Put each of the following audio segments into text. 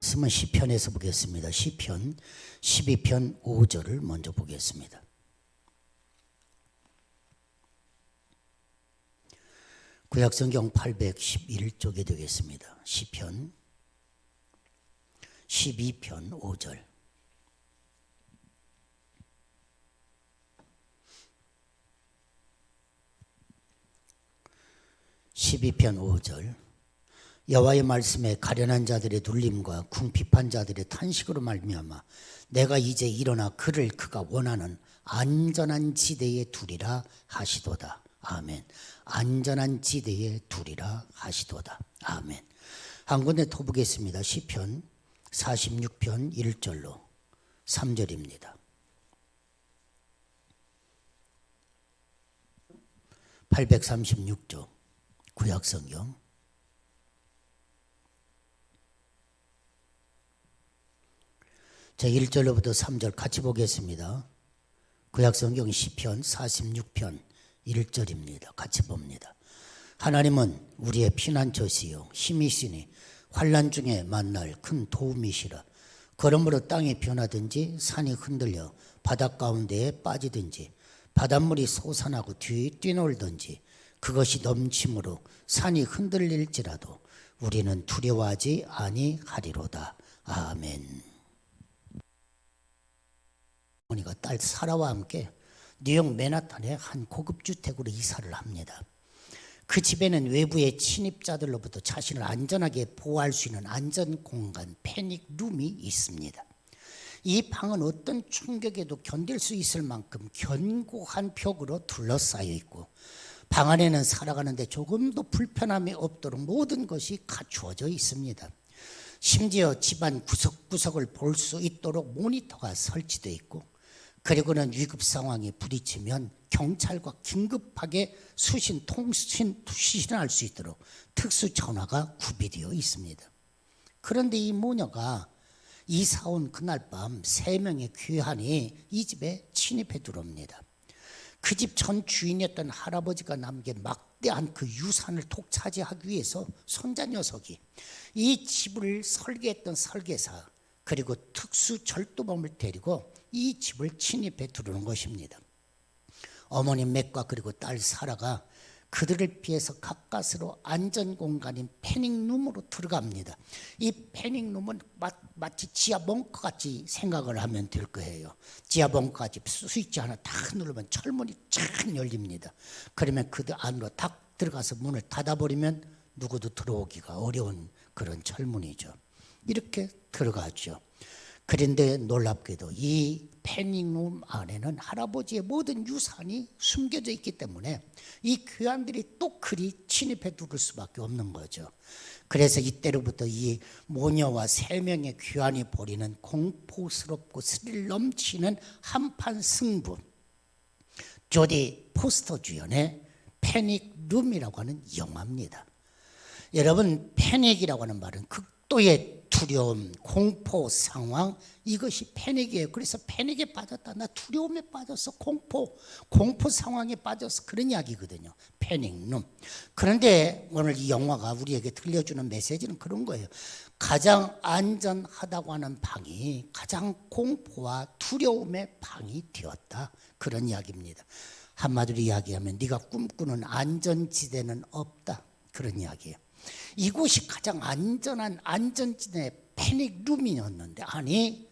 말씀은 시편에서 보겠습니다. 시편 12편 5절을 먼저 보겠습니다. 구약성경 811쪽에 되겠습니다. 시편 12편 5절. (12편 5절) 여호와의 말씀에 가련한 자들의 눌림과 궁핍한 자들의 탄식으로 말미암아 내가 이제 일어나 그가 원하는 안전한 지대에 두리라 하시도다. 아멘. 안전한 지대에 두리라 하시도다. 아멘. 한 군데 더 보겠습니다. 시편 46편 1절로 3절입니다. 836쪽 구약성경 제1절로부터 3절 같이 보겠습니다. 구약성경 시편 46편 1절입니다. 같이 봅니다. 하나님은 우리의 피난처시요 힘이시니 환난 중에 만날 큰 도움이시라. 그러므로 땅이 변하든지 산이 흔들려 바닷 가운데에 빠지든지 바닷물이 솟아나고 뛰놀든지 그것이 넘침으로 산이 흔들릴지라도 우리는 두려워하지 아니하리로다. 아멘. 어머니가 딸 사라와 함께 뉴욕 맨하탄의 한 고급 주택으로 이사를 합니다. 그 집에는 외부의 침입자들로부터 자신을 안전하게 보호할 수 있는 안전 공간, 패닉 룸이 있습니다. 이 방은 어떤 충격에도 견딜 수 있을 만큼 견고한 벽으로 둘러싸여 있고 방 안에는 살아가는데 조금도 불편함이 없도록 모든 것이 갖추어져 있습니다. 심지어 집안 구석구석을 볼 수 있도록 모니터가 설치되어 있고 그리고는 위급 상황에 부딪히면 경찰과 긴급하게 수신할 수 있도록 특수 전화가 구비되어 있습니다. 그런데 이 모녀가 이사 온 그날 밤 3명의 귀환이 이 집에 침입해 들어옵니다. 그 집 전 주인이었던 할아버지가 남긴 막대한 그 유산을 독차지하기 위해서 손자 녀석이 이 집을 설계했던 설계사 그리고 특수 절도범을 데리고 이 집을 침입해 들어오는 것입니다. 어머니 맥과 그리고 딸 사라가 그들을 피해서 가까스로 안전공간인 패닉룸으로 들어갑니다. 이 패닉룸은 마치 지하 벙커같이 생각을 하면 될 거예요. 지하 벙커같이 스위치 하나 딱 누르면 철문이 쫙 열립니다. 그러면 그 안으로 딱 들어가서 문을 닫아버리면 누구도 들어오기가 어려운 그런 철문이죠. 이렇게 들어가죠. 그런데 놀랍게도 이 패닉룸 안에는 할아버지의 모든 유산이 숨겨져 있기 때문에 이 귀환들이 또 그리 침입해 들을 수밖에 없는 거죠. 그래서 이때로부터 이 모녀와 3명의 귀환이 벌이는 공포스럽고 스릴 넘치는 한판 승부, 조디 포스터 주연의 패닉룸이라고 하는 영화입니다. 여러분, 패닉이라고 하는 말은 극도의 두려움, 공포 상황, 이것이 패닉이에요. 그래서 패닉에 빠졌다. 나 두려움에 빠졌어. 공포 상황에 빠져서 그런 이야기거든요. 패닉룸. 그런데 오늘 이 영화가 우리에게 들려주는 메시지는 그런 거예요. 가장 안전하다고 하는 방이 가장 공포와 두려움의 방이 되었다. 그런 이야기입니다. 한마디로 이야기하면 네가 꿈꾸는 안전지대는 없다. 그런 이야기예요. 이곳이 가장 안전한 안전지대 패닉룸이었는데 아니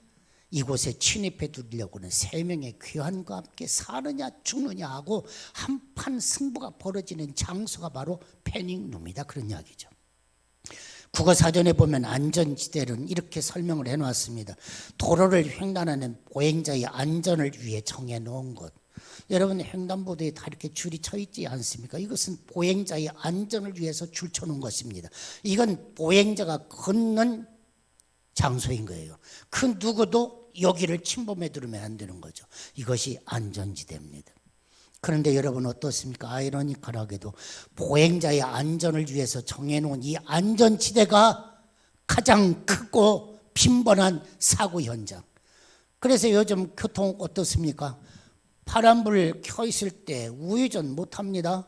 이곳에 침입해 두려고는 3명의 귀환과 함께 사느냐 죽느냐 하고 한판 승부가 벌어지는 장소가 바로 패닉룸이다. 그런 이야기죠. 국어사전에 보면 안전지대는 이렇게 설명을 해놨습니다. 도로를 횡단하는 보행자의 안전을 위해 정해놓은 곳. 여러분 횡단보도에 다 이렇게 줄이 쳐 있지 않습니까? 이것은 보행자의 안전을 위해서 줄 쳐놓은 것입니다. 이건 보행자가 걷는 장소인 거예요. 그 누구도 여기를 침범해 들으면 안 되는 거죠. 이것이 안전지대입니다. 그런데 여러분 어떻습니까? 아이러니컬하게도 보행자의 안전을 위해서 정해놓은 이 안전지대가 가장 크고 빈번한 사고 현장. 그래서 요즘 교통 어떻습니까? 파란불 켜 있을 때 우회전 못합니다.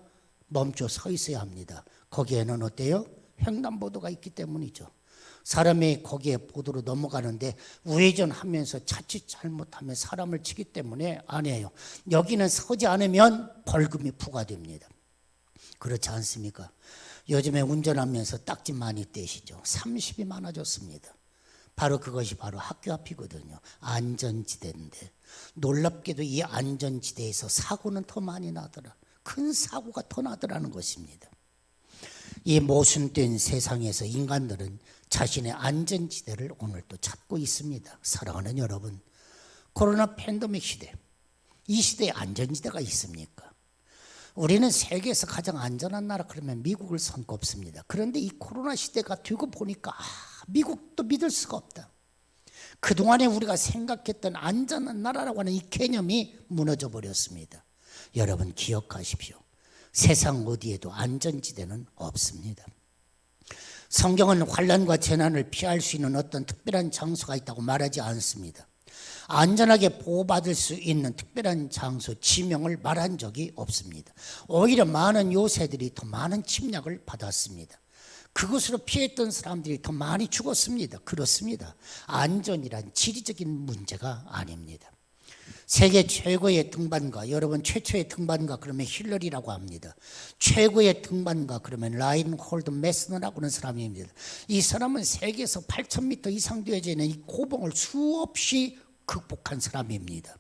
멈춰 서 있어야 합니다. 거기에는 어때요? 횡단보도가 있기 때문이죠. 사람이 거기에 보도로 넘어가는데 우회전하면서 자칫 잘못하면 사람을 치기 때문에 안 해요. 여기는 서지 않으면 벌금이 부과됩니다. 그렇지 않습니까? 요즘에 운전하면서 딱지 많이 떼시죠. 30이 많아졌습니다. 바로 그것이 바로 학교 앞이거든요. 안전지대인데 놀랍게도 이 안전지대에서 사고는 더 많이 나더라. 큰 사고가 더 나더라는 것입니다. 이 모순된 세상에서 인간들은 자신의 안전지대를 오늘도 찾고 있습니다. 사랑하는 여러분, 코로나 팬데믹 시대, 이 시대에 안전지대가 있습니까? 우리는 세계에서 가장 안전한 나라 그러면 미국을 손꼽습니다. 그런데 이 코로나 시대가 되고 보니까 미국도 믿을 수가 없다. 그동안에 우리가 생각했던 안전한 나라라고 하는 이 개념이 무너져 버렸습니다. 여러분 기억하십시오. 세상 어디에도 안전지대는 없습니다. 성경은 환난과 재난을 피할 수 있는 어떤 특별한 장소가 있다고 말하지 않습니다. 안전하게 보호받을 수 있는 특별한 장소, 지명을 말한 적이 없습니다. 오히려 많은 요새들이 더 많은 침략을 받았습니다. 그것으로 피했던 사람들이 더 많이 죽었습니다. 그렇습니다. 안전이란 지리적인 문제가 아닙니다. 세계 최고의 등반가, 여러분 최초의 등반가 그러면 힐러리라고 합니다. 최고의 등반가 그러면 라인홀드 메스너라고 하는 사람입니다. 이 사람은 세계에서 8,000m 이상 되어져 있는 이 고봉을 수없이 극복한 사람입니다.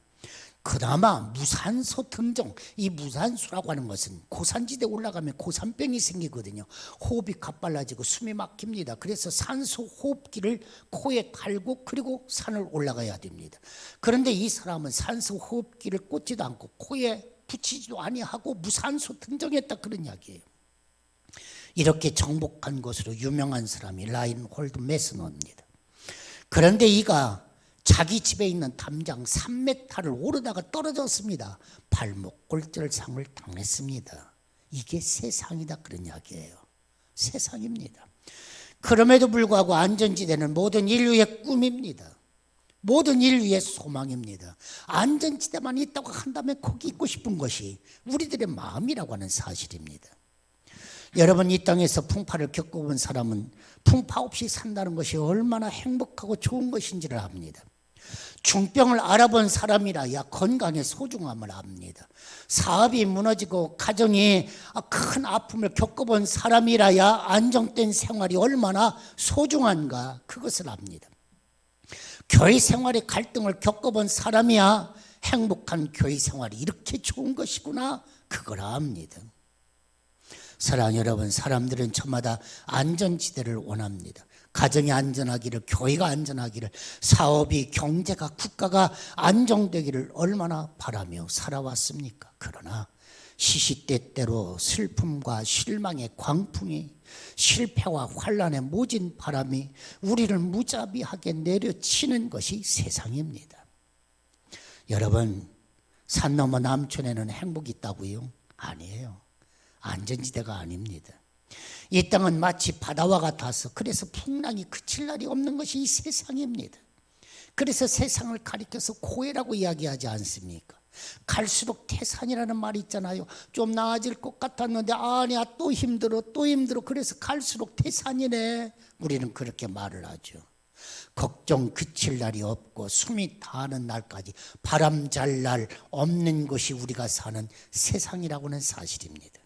그나마 무산소 등정, 이 무산소라고 하는 것은 고산지대 올라가면 고산병이 생기거든요. 호흡이 가빨라지고 숨이 막힙니다. 그래서 산소 호흡기를 코에 달고 그리고 산을 올라가야 됩니다. 그런데 이 사람은 산소 호흡기를 꽂지도 않고 코에 붙이지도 아니하고 무산소 등정했다 그런 이야기예요. 이렇게 정복한 것으로 유명한 사람이 라인홀드 메스너입니다. 그런데 이가 자기 집에 있는 담장 3m를 오르다가 떨어졌습니다. 발목 골절상을 당했습니다. 이게 세상이다 그런 이야기예요. 세상입니다. 그럼에도 불구하고 안전지대는 모든 인류의 꿈입니다. 모든 인류의 소망입니다. 안전지대만 있다고 한다면 거기 있고 싶은 것이 우리들의 마음이라고 하는 사실입니다. 여러분 이 땅에서 풍파를 겪어본 사람은 풍파 없이 산다는 것이 얼마나 행복하고 좋은 것인지를 압니다. 중병을 알아본 사람이라야 건강의 소중함을 압니다. 사업이 무너지고 가정이 큰 아픔을 겪어본 사람이라야 안정된 생활이 얼마나 소중한가 그것을 압니다. 교회 생활의 갈등을 겪어본 사람이야 행복한 교회 생활이 이렇게 좋은 것이구나 그걸 압니다. 사랑하는 여러분, 사람들은 저마다 안전지대를 원합니다. 가정이 안전하기를, 교회가 안전하기를, 사업이, 경제가, 국가가 안정되기를 얼마나 바라며 살아왔습니까? 그러나 시시때때로 슬픔과 실망의 광풍이, 실패와 환난의 모진 바람이 우리를 무자비하게 내려치는 것이 세상입니다. 여러분, 산 너머 남촌에는 행복이 있다고요? 아니에요. 안전지대가 아닙니다. 이 땅은 마치 바다와 같아서 그래서 풍랑이 그칠 날이 없는 것이 이 세상입니다. 그래서 세상을 가리켜서 고해라고 이야기하지 않습니까? 갈수록 태산이라는 말이 있잖아요. 좀 나아질 것 같았는데 아니야 또 힘들어 또 힘들어 그래서 갈수록 태산이네. 우리는 그렇게 말을 하죠. 걱정 그칠 날이 없고 숨이 다하는 날까지 바람 잘 날 없는 것이 우리가 사는 세상이라고는 사실입니다.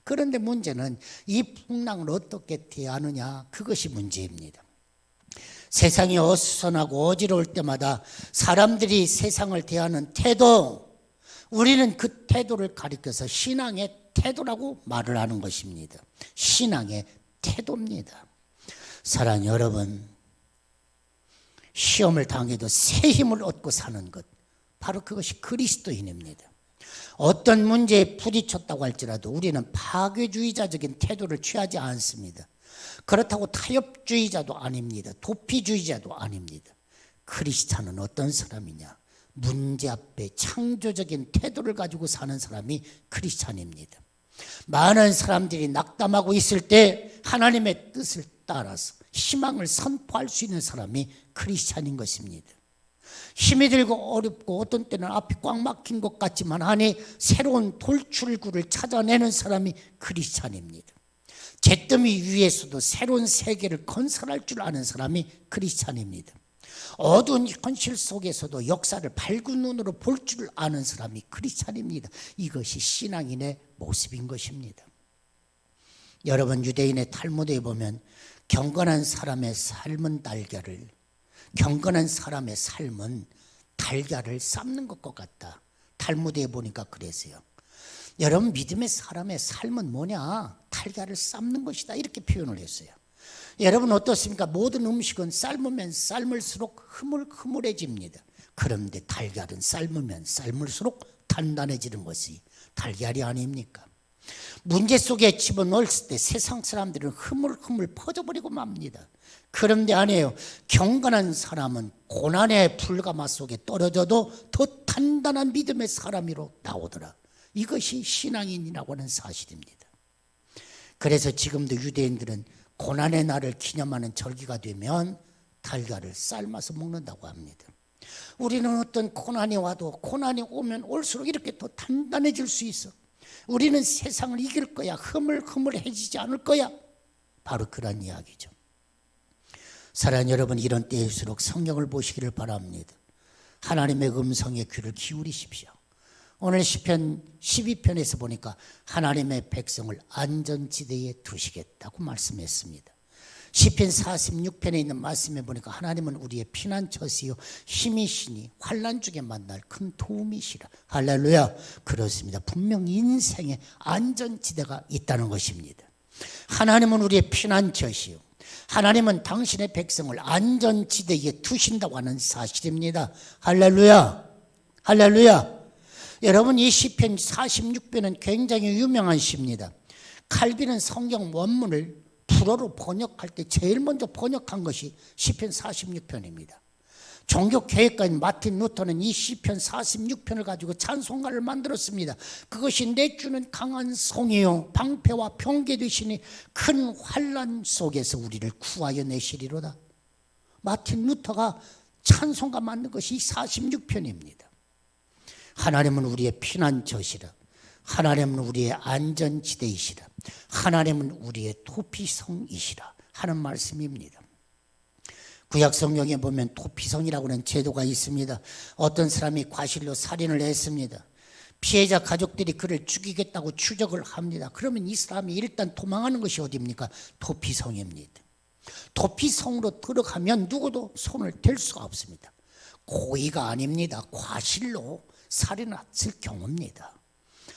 그런데 문제는 이 풍랑을 어떻게 대하느냐 그것이 문제입니다. 세상이 어수선하고 어지러울 때마다 사람들이 세상을 대하는 태도, 우리는 그 태도를 가리켜서 신앙의 태도라고 말을 하는 것입니다. 신앙의 태도입니다. 사랑하는 여러분, 시험을 당해도 새 힘을 얻고 사는 것, 바로 그것이 그리스도인입니다. 어떤 문제에 부딪혔다고 할지라도 우리는 파괴주의자적인 태도를 취하지 않습니다. 그렇다고 타협주의자도 아닙니다. 도피주의자도 아닙니다. 크리스찬은 어떤 사람이냐? 문제 앞에 창조적인 태도를 가지고 사는 사람이 크리스찬입니다. 많은 사람들이 낙담하고 있을 때 하나님의 뜻을 따라서 희망을 선포할 수 있는 사람이 크리스찬인 것입니다. 힘이 들고 어렵고 어떤 때는 앞이 꽉 막힌 것 같지만 아니 새로운 돌출구를 찾아내는 사람이 크리스찬입니다. 잿더미 위에서도 새로운 세계를 건설할 줄 아는 사람이 크리스찬입니다. 어두운 현실 속에서도 역사를 밝은 눈으로 볼 줄 아는 사람이 크리스찬입니다. 이것이 신앙인의 모습인 것입니다. 여러분, 유대인의 탈무드에 보면 경건한 사람의 삶은 경건한 사람의 삶은 달걀을 삶는 것과 같다. 탈무드에 보니까 그랬어요. 여러분, 믿음의 사람의 삶은 뭐냐? 달걀을 삶는 것이다. 이렇게 표현을 했어요. 여러분 어떻습니까? 모든 음식은 삶으면 삶을수록 흐물흐물해집니다. 그런데 달걀은 삶으면 삶을수록 단단해지는 것이 달걀이 아닙니까? 문제 속에 집어넣었을 때 세상 사람들은 흐물흐물 퍼져버리고 맙니다. 그런데 아니에요. 경건한 사람은 고난의 불가마 속에 떨어져도 더 단단한 믿음의 사람으로 나오더라. 이것이 신앙인이라고 하는 사실입니다. 그래서 지금도 유대인들은 고난의 날을 기념하는 절기가 되면 달걀을 삶아서 먹는다고 합니다. 우리는 어떤 고난이 와도 고난이 오면 올수록 이렇게 더 단단해질 수 있어. 우리는 세상을 이길 거야. 흐물흐물해지지 않을 거야. 바로 그런 이야기죠. 사랑하는 여러분, 이런 때일수록 성경을 보시기를 바랍니다. 하나님의 음성에 귀를 기울이십시오. 오늘 시편 12편에서 보니까 하나님의 백성을 안전지대에 두시겠다고 말씀했습니다. 시편 46편에 있는 말씀에 보니까 하나님은 우리의 피난처시요 힘이시니 환난 중에 만날 큰 도움이시라. 할렐루야. 그렇습니다. 분명히 인생에 안전지대가 있다는 것입니다. 하나님은 우리의 피난처시요, 하나님은 당신의 백성을 안전지대에 두신다고 하는 사실입니다. 할렐루야. 할렐루야. 여러분, 이 시편 46편은 굉장히 유명한 시입니다. 칼빈은 성경 원문을 불어로 번역할 때 제일 먼저 번역한 것이 시편 46편입니다. 종교개혁가인 마틴 루터는 이 시편 46편을 가지고 찬송가를 만들었습니다. 그것이 내주는 강한 성이요 방패와 병게 되시니 큰 환난 속에서 우리를 구하여 내시리로다. 마틴 루터가 찬송가 만든 것이 46편입니다. 하나님은 우리의 피난처시라. 하나님은 우리의 안전지대이시라. 하나님은 우리의 토피성이시라 하는 말씀입니다. 구약 성경에 보면 토피성이라고 하는 제도가 있습니다. 어떤 사람이 과실로 살인을 했습니다. 피해자 가족들이 그를 죽이겠다고 추적을 합니다. 그러면 이 사람이 일단 도망하는 것이 어디입니까? 토피성입니다. 토피성으로 들어가면 누구도 손을 댈 수가 없습니다. 고의가 아닙니다. 과실로 살인했을 경우입니다.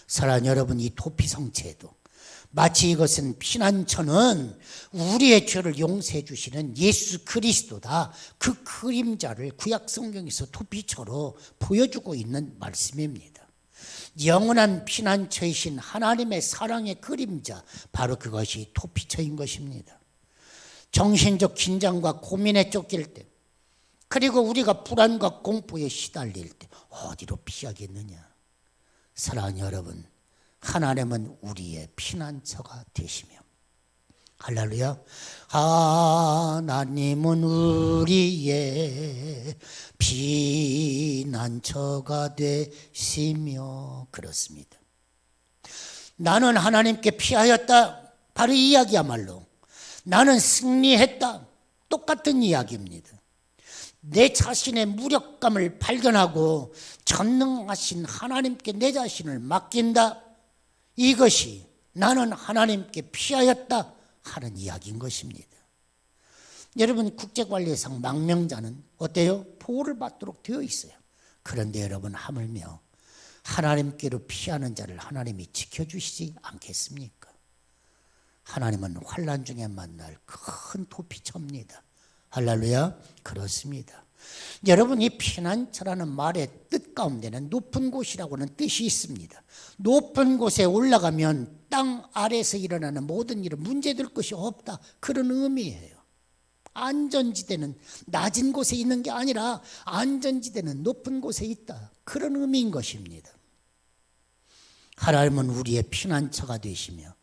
사랑하는 여러분, 이 토피성 제도, 마치 이것은 피난처는 우리의 죄를 용서해 주시는 예수 그리스도다. 그 그림자를 구약 성경에서 토피처로 보여주고 있는 말씀입니다. 영원한 피난처이신 하나님의 사랑의 그림자, 바로 그것이 토피처인 것입니다. 정신적 긴장과 고민에 쫓길 때, 그리고 우리가 불안과 공포에 시달릴 때 어디로 피하겠느냐? 사랑하는 여러분, 하나님은 우리의 피난처가 되시며, 할렐루야. 하나님은 우리의 피난처가 되시며. 그렇습니다. 나는 하나님께 피하였다. 바로 이 이야기야말로 나는 승리했다. 똑같은 이야기입니다. 내 자신의 무력감을 발견하고 전능하신 하나님께 내 자신을 맡긴다. 이것이 나는 하나님께 피하였다 하는 이야기인 것입니다. 여러분, 국제관리상 망명자는 어때요? 보호를 받도록 되어 있어요. 그런데 여러분, 하물며 하나님께로 피하는 자를 하나님이 지켜주시지 않겠습니까? 하나님은 환난 중에 만날 큰 도피처입니다. 할렐루야. 그렇습니다. 여러분, 이 피난처라는 말의 뜻 가운데는 높은 곳이라고는 뜻이 있습니다. 높은 곳에 올라가면 땅 아래에서 일어나는 모든 일은 문제될 것이 없다, 그런 의미예요. 안전지대는 낮은 곳에 있는 게 아니라 안전지대는 높은 곳에 있다, 그런 의미인 것입니다. 하나님은 우리의 피난처가 되시며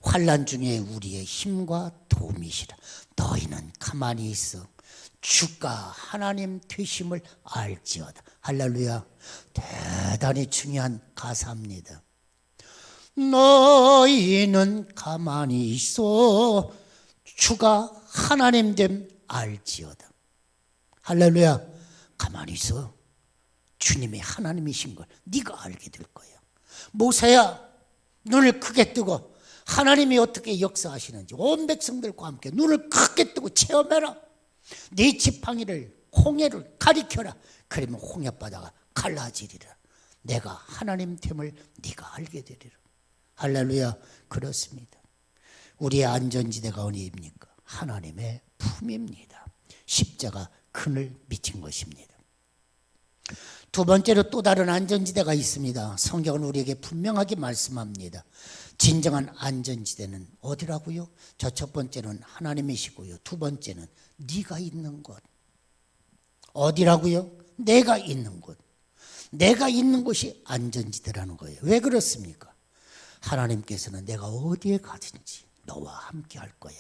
환난 중에 우리의 힘과 도움이시라. 너희는 가만히 있어 주가 하나님 되심을 알지어다. 할렐루야. 대단히 중요한 가사입니다. 너희는 가만히 있어 주가 하나님 됨 알지어다. 할렐루야. 가만히 있어. 주님이 하나님이신 걸 네가 알게 될 거야. 모세야, 눈을 크게 뜨고 하나님이 어떻게 역사하시는지 온 백성들과 함께 눈을 크게 뜨고 체험해라. 네 지팡이를 홍해를 가리켜라. 그러면 홍해바다가 갈라지리라. 내가 하나님 됨을 네가 알게 되리라. 할렐루야. 그렇습니다. 우리의 안전지대가 어디입니까? 하나님의 품입니다. 십자가 그늘 미친 것입니다. 두 번째로 또 다른 안전지대가 있습니다. 성경은 우리에게 분명하게 말씀합니다. 진정한 안전지대는 어디라고요? 저 첫 번째는 하나님이시고요. 두 번째는 네가 있는 곳. 어디라고요? 내가 있는 곳. 내가 있는 곳이 안전지대라는 거예요. 왜 그렇습니까? 하나님께서는 내가 어디에 가든지 너와 함께 할 거야.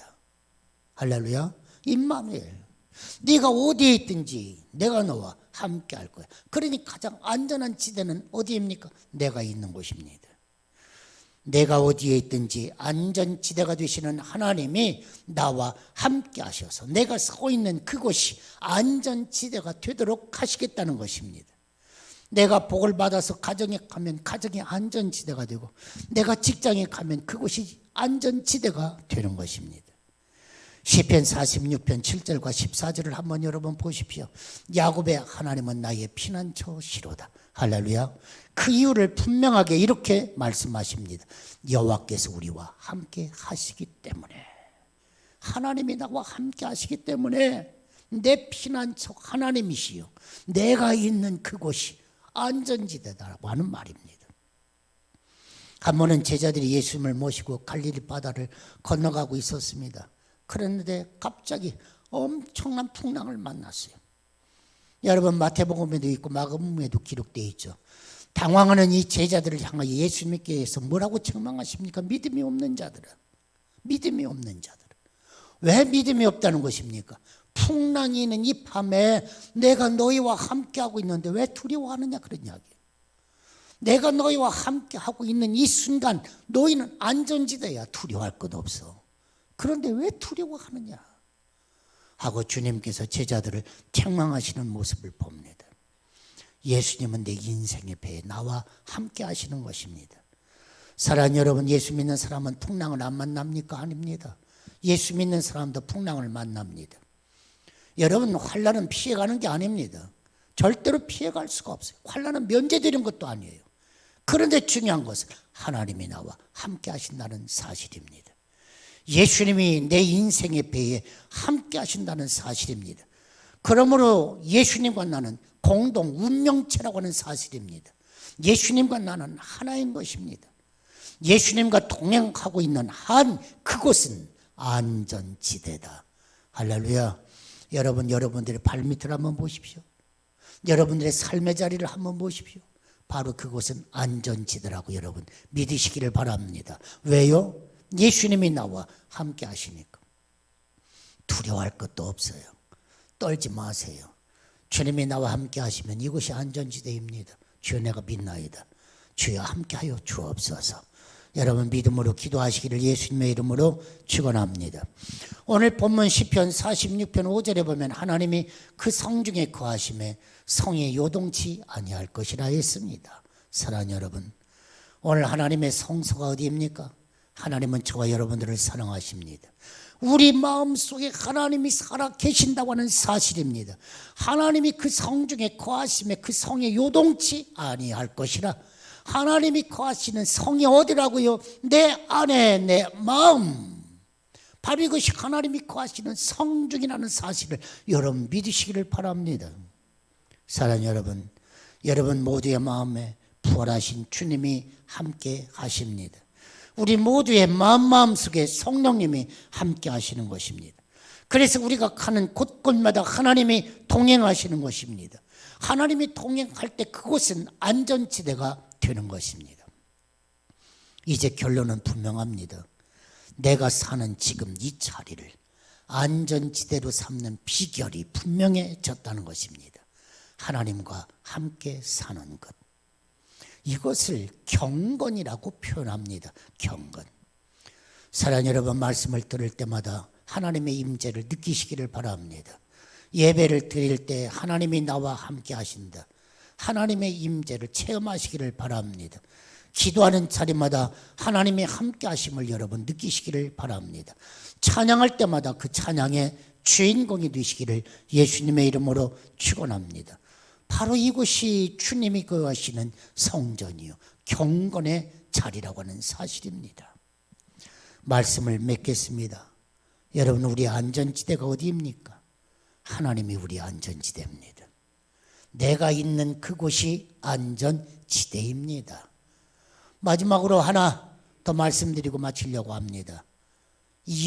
할렐루야. 임마누엘. 네가 어디에 있든지 내가 너와 함께 할 거야. 그러니 가장 안전한 지대는 어디입니까? 내가 있는 곳입니다. 내가 어디에 있든지 안전지대가 되시는 하나님이 나와 함께 하셔서 내가 서 있는 그곳이 안전지대가 되도록 하시겠다는 것입니다. 내가 복을 받아서 가정에 가면 가정이 안전지대가 되고 내가 직장에 가면 그곳이 안전지대가 되는 것입니다. 시편 46편 7절과 14절을 한번 여러분 보십시오. 야곱의 하나님은 나의 피난처시로다. 할렐루야. 그 이유를 분명하게 이렇게 말씀하십니다. 여호와께서 우리와 함께 하시기 때문에, 하나님이 나와 함께 하시기 때문에 내 피난처 하나님이시요 내가 있는 그곳이 안전지대다라고 하는 말입니다. 한 번은 제자들이 예수님을 모시고 갈릴리 바다를 건너가고 있었습니다. 그런데 갑자기 엄청난 풍랑을 만났어요. 여러분 마태복음에도 있고 마가복음에도 기록되어 있죠. 당황하는 이 제자들을 향하여 예수님께서 뭐라고 책망하십니까? 믿음이 없는 자들은. 믿음이 없는 자들은. 왜 믿음이 없다는 것입니까? 풍랑이 있는 이 밤에 내가 너희와 함께하고 있는데 왜 두려워하느냐 그런 이야기예요. 내가 너희와 함께하고 있는 이 순간 너희는 안전지대야. 두려워할 것 없어. 그런데 왜 두려워하느냐 하고 주님께서 제자들을 책망하시는 모습을 봅니다. 예수님은 내 인생의 배에 나와 함께 하시는 것입니다. 사랑하는 여러분, 예수 믿는 사람은 풍랑을 안 만납니까? 아닙니다. 예수 믿는 사람도 풍랑을 만납니다. 여러분, 환난은 피해가는 게 아닙니다. 절대로 피해갈 수가 없어요. 환난은 면제되는 것도 아니에요. 그런데 중요한 것은 하나님이 나와 함께 하신다는 사실입니다. 예수님이 내 인생의 배에 함께 하신다는 사실입니다. 그러므로 예수님과 나는 공동 운명체라고 하는 사실입니다. 예수님과 나는 하나인 것입니다. 예수님과 동행하고 있는 한 그곳은 안전지대다. 할렐루야. 여러분, 여러분들의 발밑을 한번 보십시오. 여러분들의 삶의 자리를 한번 보십시오. 바로 그곳은 안전지대라고 여러분 믿으시기를 바랍니다. 왜요? 예수님이 나와 함께 하시니까. 두려워할 것도 없어요. 떨지 마세요. 주님이 나와 함께 하시면 이곳이 안전지대입니다. 주여 내가 믿나이다. 주여 함께하여 주옵소서. 여러분 믿음으로 기도하시기를 예수님의 이름으로 축원합니다. 오늘 본문 시편 46편 5절에 보면 하나님이 그 성중에 거하심에 성에 요동치 아니할 것이라 했습니다. 사랑하는 여러분, 오늘 하나님의 성소가 어디입니까? 하나님은 저와 여러분들을 사랑하십니다. 우리 마음속에 하나님이 살아 계신다고 하는 사실입니다. 하나님이 그 성중에 거하심에 그 성에 요동치 아니할 것이라. 하나님이 거하시는 성이 어디라고요? 내 안에 내 마음. 바로 이것이 하나님이 거하시는 성중이라는 사실을 여러분 믿으시기를 바랍니다. 사랑하는 여러분, 여러분 모두의 마음에 부활하신 주님이 함께 하십니다. 우리 모두의 마음속에 성령님이 함께 하시는 것입니다. 그래서 우리가 가는 곳곳마다 하나님이 동행하시는 것입니다. 하나님이 동행할 때 그곳은 안전지대가 되는 것입니다. 이제 결론은 분명합니다. 내가 사는 지금 이 자리를 안전지대로 삼는 비결이 분명해졌다는 것입니다. 하나님과 함께 사는 것. 이것을 경건이라고 표현합니다. 경건. 사랑하는 여러분, 말씀을 들을 때마다 하나님의 임재를 느끼시기를 바랍니다. 예배를 드릴 때 하나님이 나와 함께 하신다. 하나님의 임재를 체험하시기를 바랍니다. 기도하는 자리마다 하나님의 함께 하심을 여러분 느끼시기를 바랍니다. 찬양할 때마다 그 찬양의 주인공이 되시기를 예수님의 이름으로 축원합니다. 바로 이곳이 주님이 거하시는 성전이요, 경건의 자리라고 하는 사실입니다. 말씀을 맺겠습니다. 여러분, 우리 안전지대가 어디입니까? 하나님이 우리 안전지대입니다. 내가 있는 그곳이 안전지대입니다. 마지막으로 하나 더 말씀드리고 마치려고 합니다.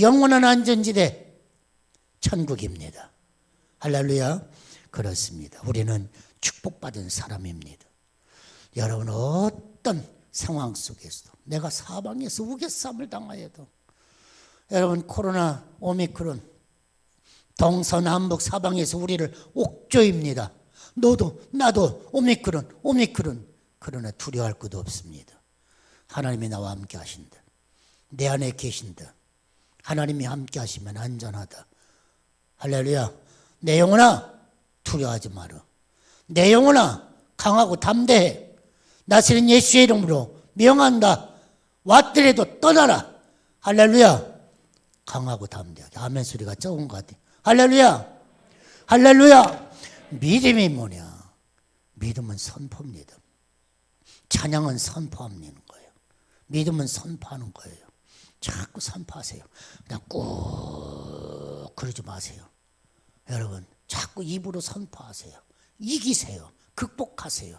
영원한 안전지대, 천국입니다. 할렐루야. 그렇습니다. 우리는 축복받은 사람입니다. 여러분, 어떤 상황 속에서도 내가 사방에서 우겨쌈을 당하여도, 여러분, 코로나, 오미크론, 동서남북 사방에서 우리를 옥조입니다. 너도 나도 오미크론. 그러나 두려워할 것도 없습니다. 하나님이 나와 함께 하신다. 내 안에 계신다. 하나님이 함께 하시면 안전하다. 할렐루야. 내 영혼아, 두려워하지 마라. 내 영혼아, 강하고 담대해. 나시는 예수의 이름으로 명한다. 왔더라도 떠나라. 할렐루야. 강하고 담대하게. 아멘 소리가 적은 것 같아. 할렐루야. 할렐루야. 믿음이 뭐냐? 믿음은 선포입니다. 찬양은 선포하는 거예요. 믿음은 선포하는 거예요. 자꾸 선포하세요. 그냥 꾹 그러지 마세요. 여러분, 자꾸 입으로 선포하세요. 이기세요. 극복하세요.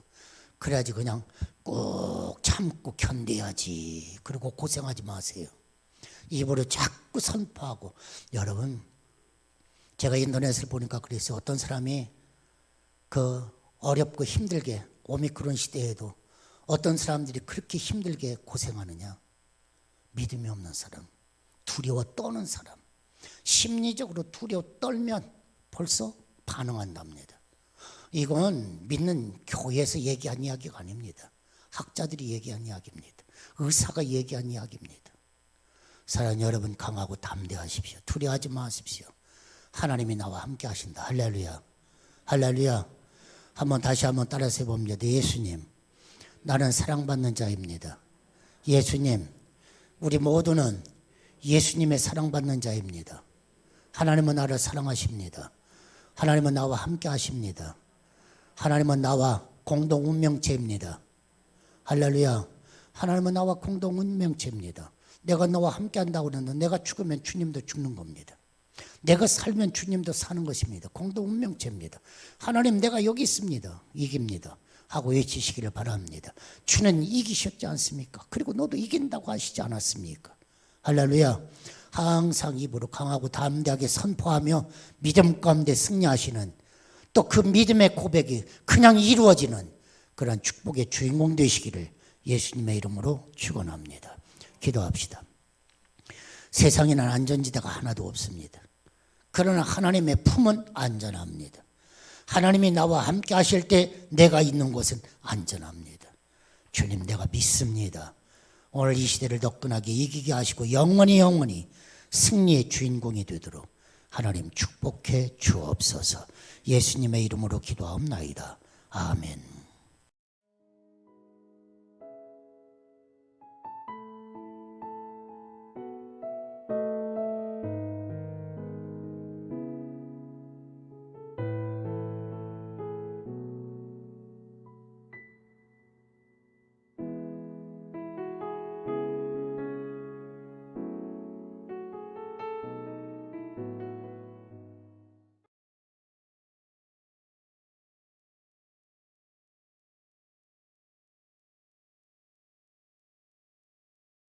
그래야지 그냥 꾹 참고 견뎌야지. 그리고 고생하지 마세요. 입으로 자꾸 선포하고. 여러분, 제가 인터넷을 보니까 그랬어요. 어떤 사람이 그 어렵고 힘들게, 오미크론 시대에도 어떤 사람들이 그렇게 힘들게 고생하느냐? 믿음이 없는 사람, 두려워 떠는 사람, 심리적으로 두려워 떨면 벌써 반응한답니다. 이건 믿는 교회에서 얘기한 이야기가 아닙니다. 학자들이 얘기한 이야기입니다. 의사가 얘기한 이야기입니다. 사랑하는 여러분, 강하고 담대하십시오. 두려워하지 마십시오. 하나님이 나와 함께 하신다. 할렐루야. 할렐루야. 다시 한번 따라서 해봅니다. 예수님, 나는 사랑받는 자입니다. 예수님, 우리 모두는 예수님의 사랑받는 자입니다. 하나님은 나를 사랑하십니다. 하나님은 나와 함께 하십니다. 하나님은 나와 공동 운명체입니다. 할렐루야. 하나님은 나와 공동 운명체입니다. 내가 너와 함께 한다고 그러는데 내가 죽으면 주님도 죽는 겁니다. 내가 살면 주님도 사는 것입니다. 공동 운명체입니다. 하나님, 내가 여기 있습니다. 이깁니다. 하고 외치시기를 바랍니다. 주는 이기셨지 않습니까? 그리고 너도 이긴다고 하시지 않았습니까? 할렐루야. 항상 입으로 강하고 담대하게 선포하며 믿음 가운데 승리하시는, 또 그 믿음의 고백이 그냥 이루어지는 그런 축복의 주인공 되시기를 예수님의 이름으로 축원합니다. 기도합시다. 세상에는 안전지대가 하나도 없습니다. 그러나 하나님의 품은 안전합니다. 하나님이 나와 함께 하실 때 내가 있는 곳은 안전합니다. 주님, 내가 믿습니다. 오늘 이 시대를 덕분하게 이기게 하시고 영원히 승리의 주인공이 되도록 하나님 축복해 주옵소서. 예수님의 이름으로 기도하옵나이다. 아멘.